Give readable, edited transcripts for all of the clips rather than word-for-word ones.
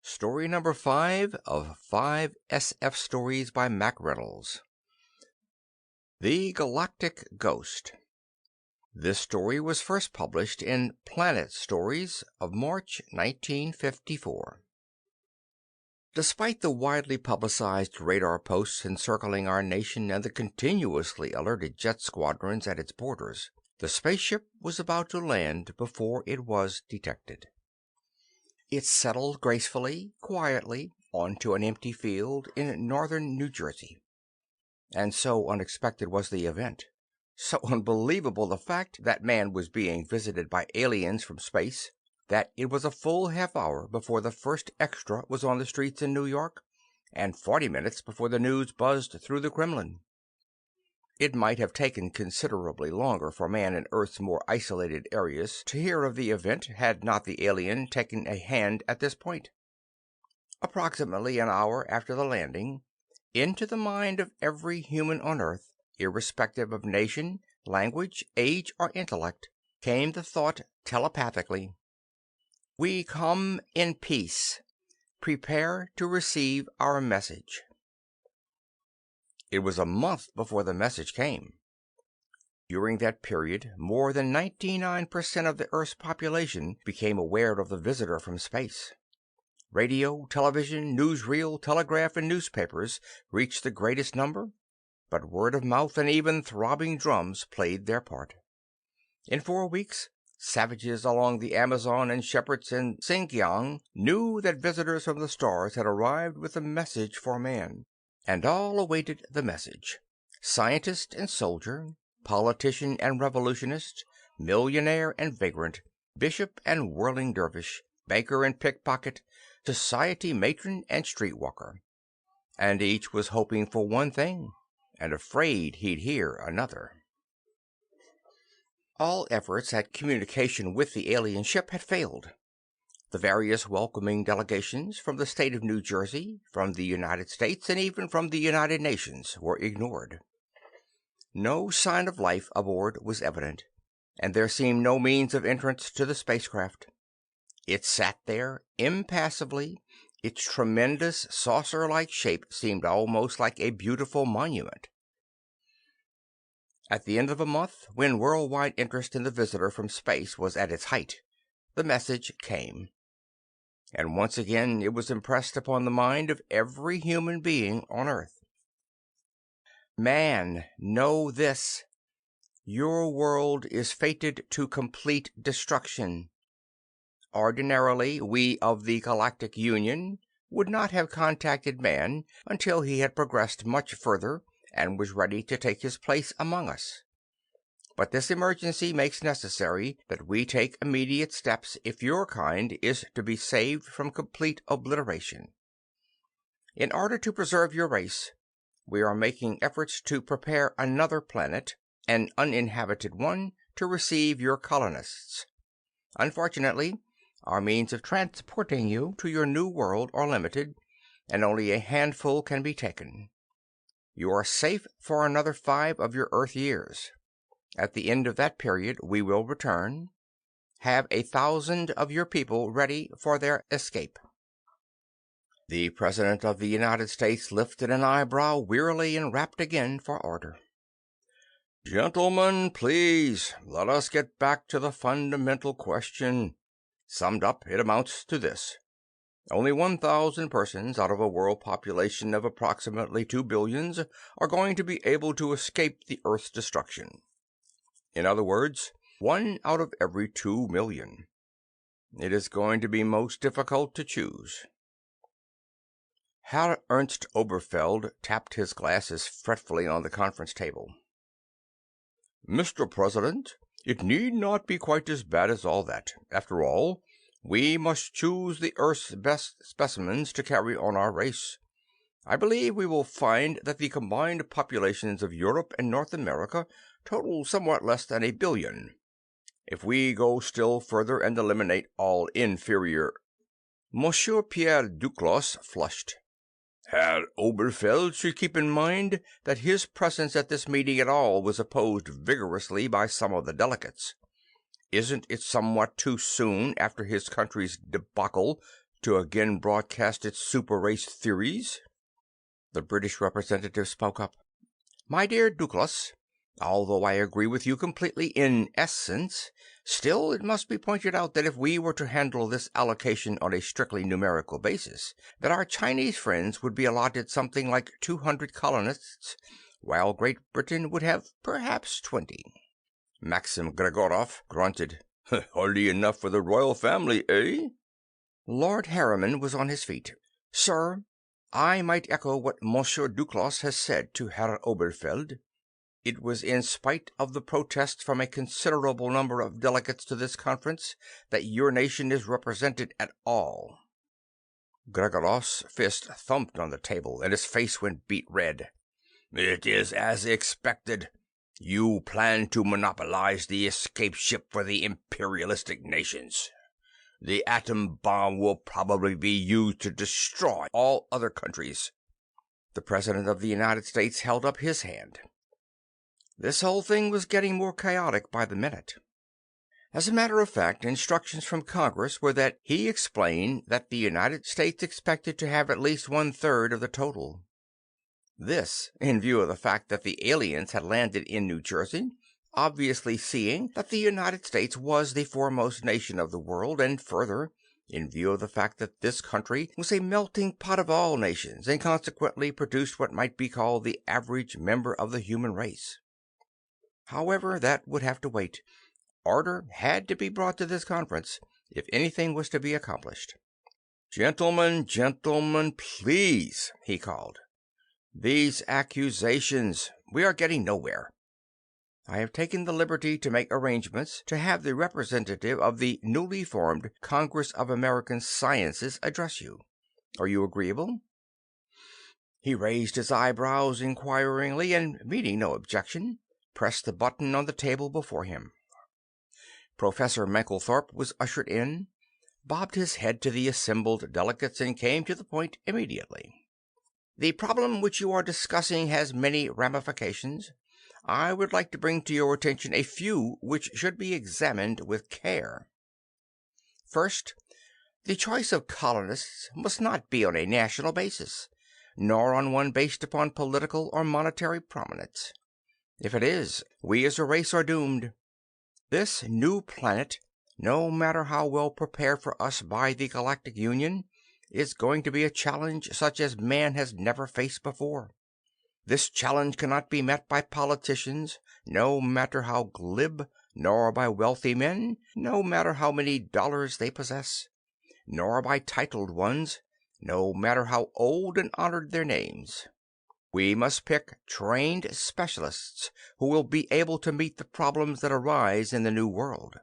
Story number 5 of 5 SF stories by Mack Reynolds. The Galactic Ghost. This story was first published in Planet Stories of March 1954. Despite the widely publicized radar posts encircling our nation and the continuously alerted jet squadrons at its borders, the spaceship was about to land before it was detected. It settled gracefully, quietly, onto an empty field in northern New Jersey. And so unexpected was the event, so unbelievable the fact that man was being visited by aliens from space, that it was a full half hour before the first extra was on the streets in New York, and 40 minutes before the news buzzed through the Kremlin. It might have taken considerably longer for man in Earth's more isolated areas to hear of the event had not the alien taken a hand at this point. Approximately an hour after the landing, into the mind of every human on Earth, irrespective of nation, language, age, or intellect, came the thought telepathically, "We come in peace. Prepare to receive our message." It was a month before the message came. During that period, more than 99% of the Earth's population became aware of the visitor from space. Radio, television, newsreel, telegraph, and newspapers reached the greatest number, but word of mouth and even throbbing drums played their part. In 4 weeks, savages along the Amazon and shepherds in Xinjiang knew that visitors from the stars had arrived with a message for man, and all awaited the message. Scientist and soldier, politician and revolutionist, millionaire and vagrant, bishop and whirling dervish, banker and pickpocket, society matron and streetwalker. And each was hoping for one thing, and afraid he'd hear another. All efforts at communication with the alien ship had failed. The various welcoming delegations from the state of New Jersey, from the United States, and even from the United Nations were ignored. No sign of life aboard was evident, and there seemed no means of entrance to the spacecraft. It sat there impassively. Its tremendous saucer-like shape seemed almost like a beautiful monument. At the end of a month, when worldwide interest in the visitor from space was at its height, the message came. And once again it was impressed upon the mind of every human being on Earth. Man, know this. Your world is fated to complete destruction. Ordinarily, we of the Galactic Union would not have contacted man until he had progressed much further and was ready to take his place among us. But this emergency makes necessary that we take immediate steps if your kind is to be saved from complete obliteration. In order to preserve your race, we are making efforts to prepare another planet, an uninhabited one, to receive your colonists. Unfortunately, our means of transporting you to your new world are limited, and only a handful can be taken. You are safe for another 5 of your Earth years. At the end of that period, we will return. Have 1,000 of your people ready for their escape. The President of the United States lifted an eyebrow wearily and rapped again for order. "Gentlemen, please, let us get back to the fundamental question. Summed up, it amounts to this. Only 1,000 persons out of a world population of approximately 2 billions are going to be able to escape the Earth's destruction. In other words, 1 out of every 2 million. It is going to be most difficult to choose." Herr Ernst Oberfeld tapped his glasses fretfully on the conference table. "Mr. President, it need not be quite as bad as all that. After all, we must choose the Earth's best specimens to carry on our race. I believe we will find that the combined populations of Europe and North America total somewhat less than 1 billion. If we go still further and eliminate all inferior—" Monsieur Pierre Duclos flushed. Herr Oberfeld should keep in mind that his presence at this meeting at all was opposed vigorously by some of the delegates. Isn't it somewhat too soon after his country's debacle to again broadcast its super race theories. The British representative spoke up. My dear Douglas, although I agree with you completely in essence, still it must be pointed out that if we were to handle this allocation on a strictly numerical basis, that our Chinese friends would be allotted something like 200 colonists, while Great Britain would have perhaps 20. Maxim Gregorov grunted. Hardly enough for the royal family, eh? Lord Harriman was on his feet. Sir, I might echo what Monsieur Duclos has said to Herr Oberfeld. It was in spite of the protests from a considerable number of delegates to this conference that your nation is represented at all. Gregorov's fist thumped on the table, and his face went beet red. It is as expected. You plan to monopolize the escape ship for the imperialistic nations. The atom bomb will probably be used to destroy all other countries. The President of the United States held up his hand. This whole thing was getting more chaotic by the minute. As a matter of fact, instructions from Congress were that he explain that the United States expected to have at least 1/3 of the total. This, in view of the fact that the aliens had landed in New Jersey, obviously seeing that the United States was the foremost nation of the world, and further, in view of the fact that this country was a melting pot of all nations, and consequently produced what might be called the average member of the human race. However, that would have to wait. Order had to be brought to this conference if anything was to be accomplished. Gentlemen, please, he called. These accusations, we are getting nowhere. I have taken the liberty to make arrangements to have the representative of the newly formed Congress of American Sciences address you. Are you agreeable? He raised his eyebrows inquiringly, and, meeting no objection, pressed the button on the table before him. Professor Manklethorpe was ushered in, bobbed his head to the assembled delegates, and came to the point immediately. The problem which you are discussing has many ramifications. I would like to bring to your attention a few which should be examined with care. First, the choice of colonists must not be on a national basis, nor on one based upon political or monetary prominence. If it is, we as a race are doomed. This new planet, no matter how well prepared for us by the Galactic Union, is going to be a challenge such as man has never faced before. This challenge cannot be met by politicians, no matter how glib, nor by wealthy men, no matter how many dollars they possess, nor by titled ones, no matter how old and honored their names. We must pick trained specialists who will be able to meet the problems that arise in the new world.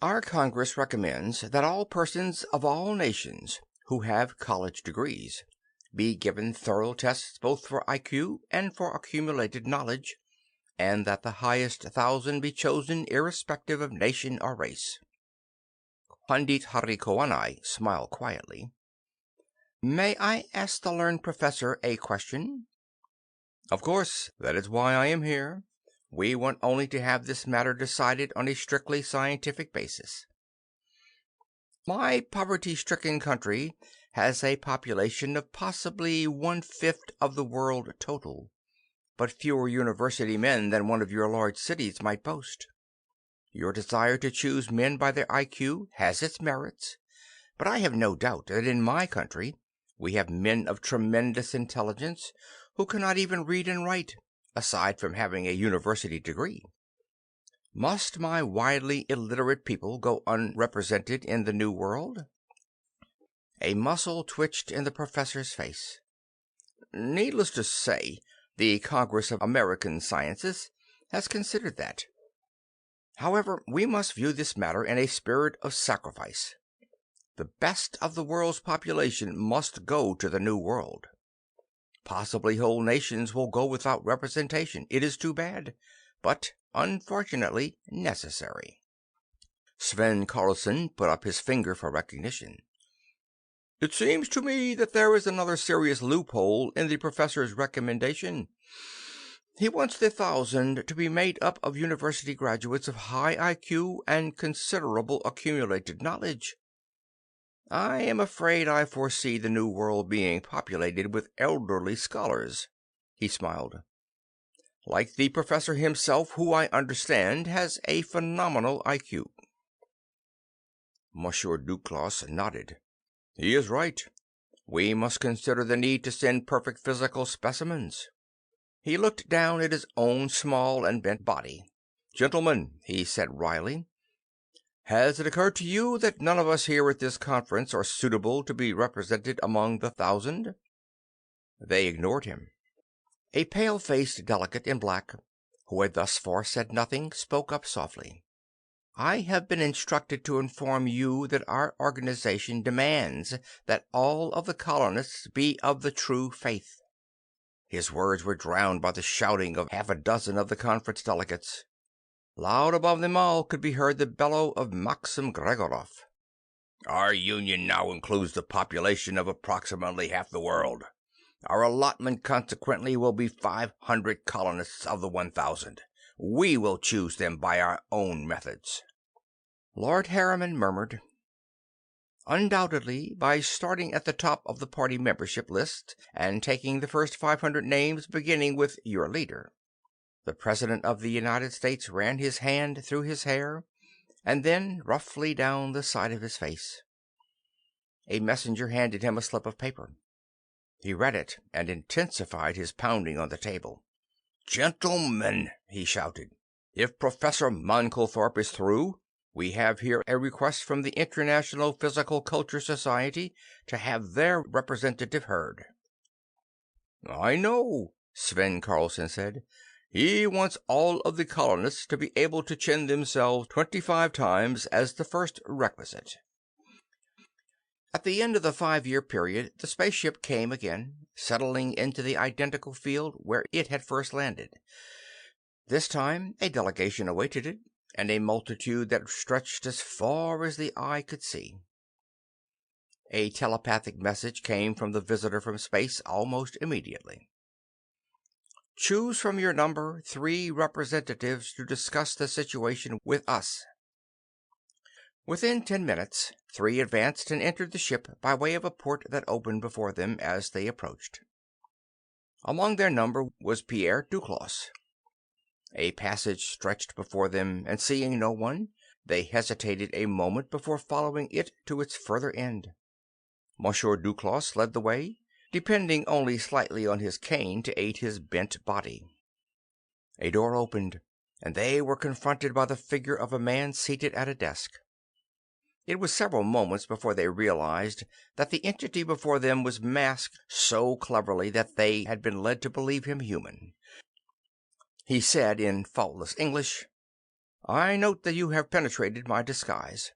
Our Congress recommends that all persons of all nations who have college degrees be given thorough tests both for IQ and for accumulated knowledge, and that the highest 1,000 be chosen irrespective of nation or race. Pandit Harikowanai smiled quietly. May I ask the learned professor a question? Of course, that is why I am here. We want only to have this matter decided on a strictly scientific basis. My poverty-stricken country has a population of possibly 1/5 of the world total, but fewer university men than one of your large cities might boast. Your desire to choose men by their IQ has its merits, but I have no doubt that in my country we have men of tremendous intelligence who cannot even read and write, aside from having a university degree. Must my widely illiterate people go unrepresented in the New World? A muscle twitched in the professor's face. Needless to say, the Congress of American Sciences has considered that. However, we must view this matter in a spirit of sacrifice. The best of the world's population must go to the New World. Possibly whole nations will go without representation. It is too bad, but unfortunately necessary. Sven Carlson put up his finger for recognition. It seems to me that there is another serious loophole in the professor's recommendation. He wants the 1,000 to be made up of university graduates of high IQ and considerable accumulated knowledge. I am afraid I foresee the new world being populated with elderly scholars." He smiled. "Like the professor himself, who I understand has a phenomenal IQ." Monsieur Duclos nodded. "He is right. We must consider the need to send perfect physical specimens." He looked down at his own small and bent body. "Gentlemen," he said wryly, "has it occurred to you that none of us here at this conference are suitable to be represented among the 1,000? They ignored him. A pale-faced delegate in black, who had thus far said nothing, spoke up softly. "I have been instructed to inform you that our organization demands that all of the colonists be of the true faith." His words were drowned by the shouting of half a dozen of the conference delegates. Loud above them all could be heard the bellow of Maxim Gregorov. "Our union now includes the population of approximately half the world. Our allotment consequently will be 500 colonists of the 1,000. We will choose them by our own methods." Lord Harriman murmured, "Undoubtedly, by starting at the top of the party membership list and taking the first 500 names beginning with your leader." The President of the United States ran his hand through his hair and then roughly down the side of his face. A messenger handed him a slip of paper. He read it and intensified his pounding on the table. "Gentlemen," he shouted, "if Professor Monclethorpe is through, we have here a request from the International Physical Culture Society to have their representative heard." "I know," Sven Carlson said. "He wants all of the colonists to be able to chin themselves 25 times as the first requisite." At the end of the 5-year period, the spaceship came again, settling into the identical field where it had first landed. This time, a delegation awaited it, and a multitude that stretched as far as the eye could see. A telepathic message came from the visitor from space almost immediately. "Choose from your number 3 representatives to discuss the situation with us." Within 10 minutes, 3 advanced and entered the ship by way of a port that opened before them as they approached. Among their number was Pierre Duclos. A passage stretched before them, and seeing no one, they hesitated a moment before following it to its further end. Monsieur Duclos led the way, depending only slightly on his cane to aid his bent body. A door opened, and they were confronted by the figure of a man seated at a desk. It was several moments before they realized that the entity before them was masked so cleverly that they had been led to believe him human. He said in faultless English, "I note that you have penetrated my disguise.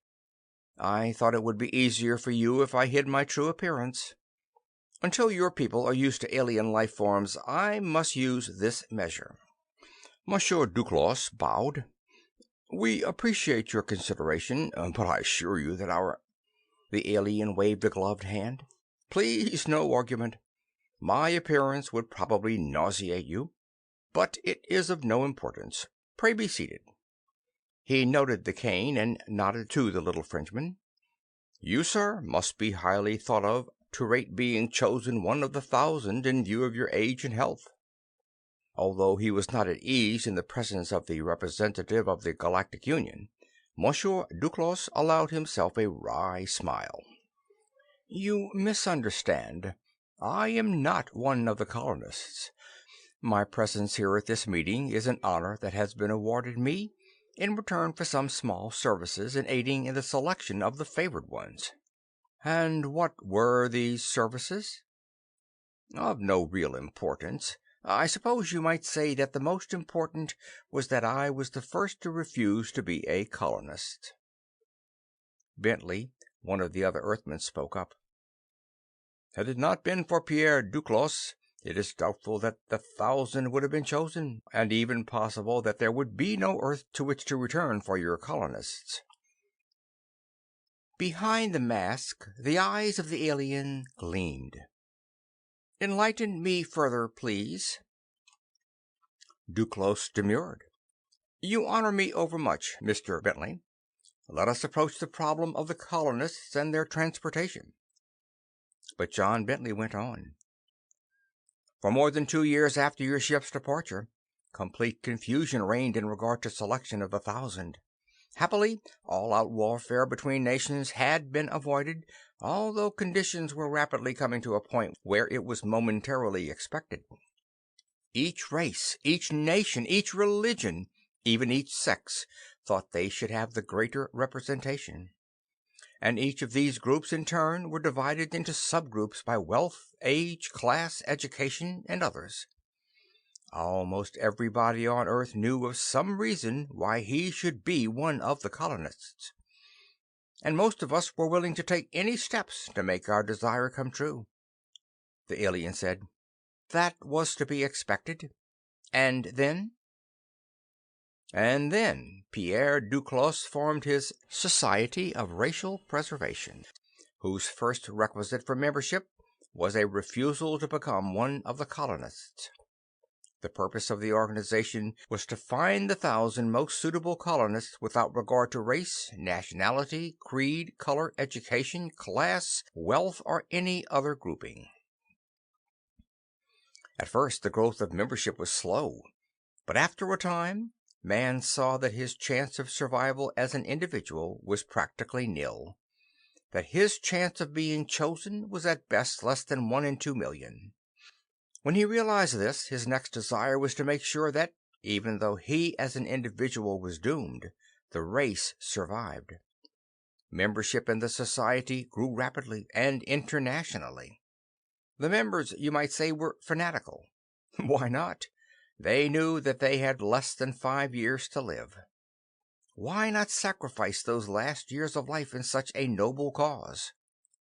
I thought it would be easier for you if I hid my true appearance. Until your people are used to alien life forms, I must use this measure." Monsieur Duclos bowed. "We appreciate your consideration, but I assure you that our—" The alien waved a gloved hand. "Please, no argument. My appearance would probably nauseate you, but it is of no importance. Pray be seated." He noted the cane and nodded to the little Frenchman. "You, sir, must be highly thought of to rate being chosen one of the 1,000 in view of your age and health." Although he was not at ease in the presence of the representative of the Galactic Union, Monsieur Duclos allowed himself a wry smile. "You misunderstand. I am not one of the colonists. My presence here at this meeting is an honor that has been awarded me in return for some small services in aiding in the selection of the favored ones." "And what were these services?" "Of no real importance. I suppose you might say that the most important was that I was the first to refuse to be a colonist." Bentley, one of the other Earthmen, spoke up. "Had it not been for Pierre Duclos, it is doubtful that the 1,000 would have been chosen, and even possible that there would be no Earth to which to return for your colonists." Behind the mask, the eyes of the alien gleamed. "Enlighten me further, please." Duclos demurred. "You honor me overmuch, Mr. Bentley. Let us approach the problem of the colonists and their transportation." But John Bentley went on. "For more than 2 years after your ship's departure, complete confusion reigned in regard to selection of the 1,000. Happily, all-out warfare between nations had been avoided, although conditions were rapidly coming to a point where it was momentarily expected. Each race, each nation, each religion, even each sex, thought they should have the greater representation. And each of these groups in turn were divided into subgroups by wealth, age, class, education, and others. Almost everybody on Earth knew of some reason why he should be one of the colonists. And most of us were willing to take any steps to make our desire come true." The alien said, "That was to be expected. And then?" "And then Pierre Duclos formed his Society of Racial Preservation, whose first requisite for membership was a refusal to become one of the colonists. The purpose of the organization was to find the 1,000 most suitable colonists without regard to race, nationality, creed, color, education, class, wealth, or any other grouping. At first, the growth of membership was slow, but after a time, man saw that his chance of survival as an individual was practically nil, that his chance of being chosen was at best less than 1 in 2 million. When he realized this, his next desire was to make sure that, even though he as an individual was doomed, the race survived. Membership in the society grew rapidly and internationally. The members, you might say, were fanatical. Why not? They knew that they had less than 5 years to live. Why not sacrifice those last years of life in such a noble cause?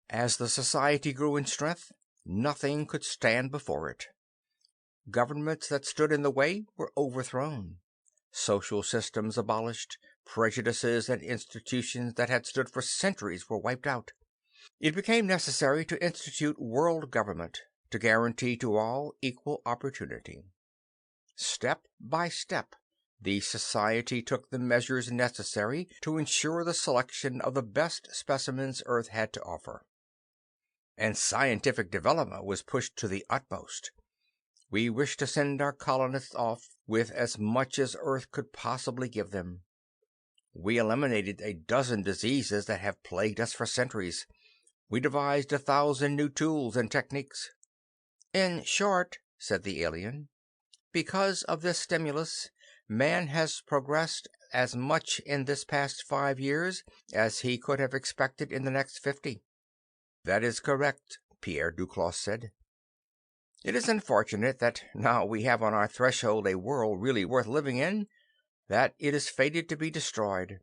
As the society grew in strength, nothing could stand before it. Governments that stood in the way were overthrown, social systems abolished, prejudices and institutions that had stood for centuries were wiped out. It became necessary to institute world government to guarantee to all equal opportunity. Step by step, the society took the measures necessary to ensure the selection of the best specimens Earth had to offer. And scientific development was pushed to the utmost. We wished to send our colonists off with as much as Earth could possibly give them. We eliminated a dozen diseases that have plagued us for centuries. We devised 1,000 new tools and techniques. In short, said the alien, because of this stimulus, man has progressed as much in this past 5 years as he could have expected in the next 50. That is correct, Pierre Duclos said. It is unfortunate that now we have on our threshold a world really worth living in, that it is fated to be destroyed.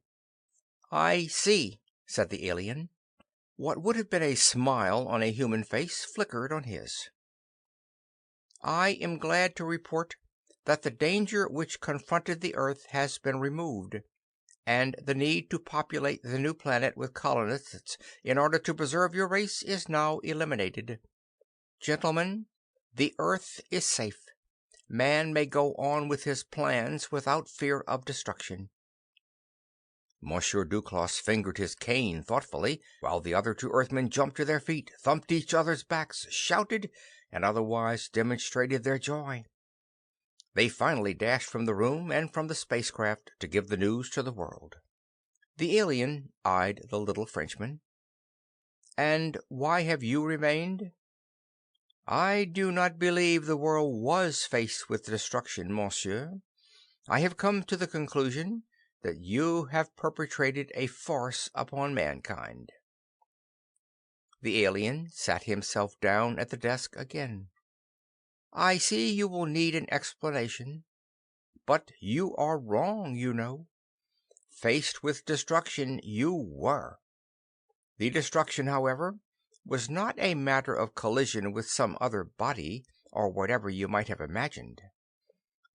I see, said the alien. What would have been a smile on a human face flickered on his. I am glad to report that the danger which confronted the Earth has been removed, and the need to populate the new planet with colonists in order to preserve your race is now eliminated. Gentlemen, the Earth is safe. Man may go on with his plans without fear of destruction. Monsieur Duclos fingered his cane thoughtfully, while the other 2 Earthmen jumped to their feet, thumped each other's backs, shouted, and otherwise demonstrated their joy. They finally dashed from the room and from the spacecraft to give the news to the world. The alien eyed the little Frenchman. And why have you remained? I do not believe the world was faced with destruction, monsieur. I have come to the conclusion that you have perpetrated a farce upon mankind. The alien sat himself down at the desk again. I see you will need an explanation, but you are wrong, you know. Faced with destruction, you were. The destruction, however, was not a matter of collision with some other body, or whatever you might have imagined.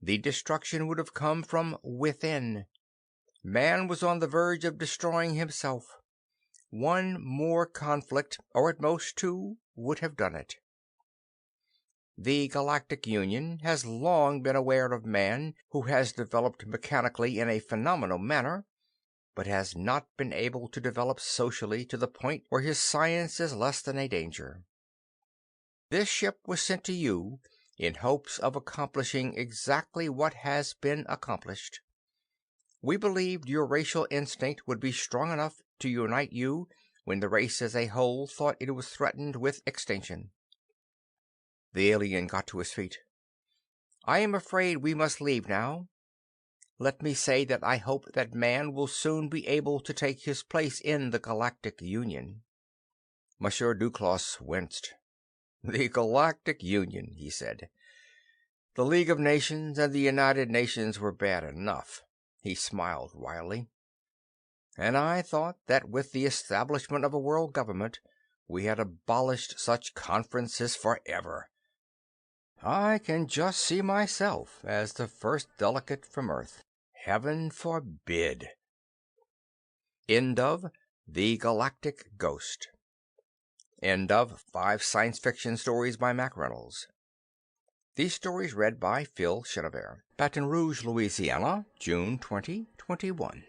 The destruction would have come from within. Man was on the verge of destroying himself. One more conflict, or at most 2, would have done it. The Galactic Union has long been aware of man, who has developed mechanically in a phenomenal manner, but has not been able to develop socially to the point where his science is less than a danger. This ship was sent to you in hopes of accomplishing exactly what has been accomplished. We believed your racial instinct would be strong enough to unite you when the race as a whole thought it was threatened with extinction." The alien got to his feet. "I am afraid we must leave now. Let me say that I hope that man will soon be able to take his place in the Galactic Union." Monsieur Duclos winced. "The Galactic Union," he said. "The League of Nations and the United Nations were bad enough." He smiled wryly. "And I thought that with the establishment of a world government, we had abolished such conferences forever. I can just see myself as the first delegate from Earth. Heaven forbid!" End of The Galactic Ghost. End of 5 science fiction stories by Mack Reynolds. These stories read by Phil Chenevert. Baton Rouge, Louisiana, June 2021.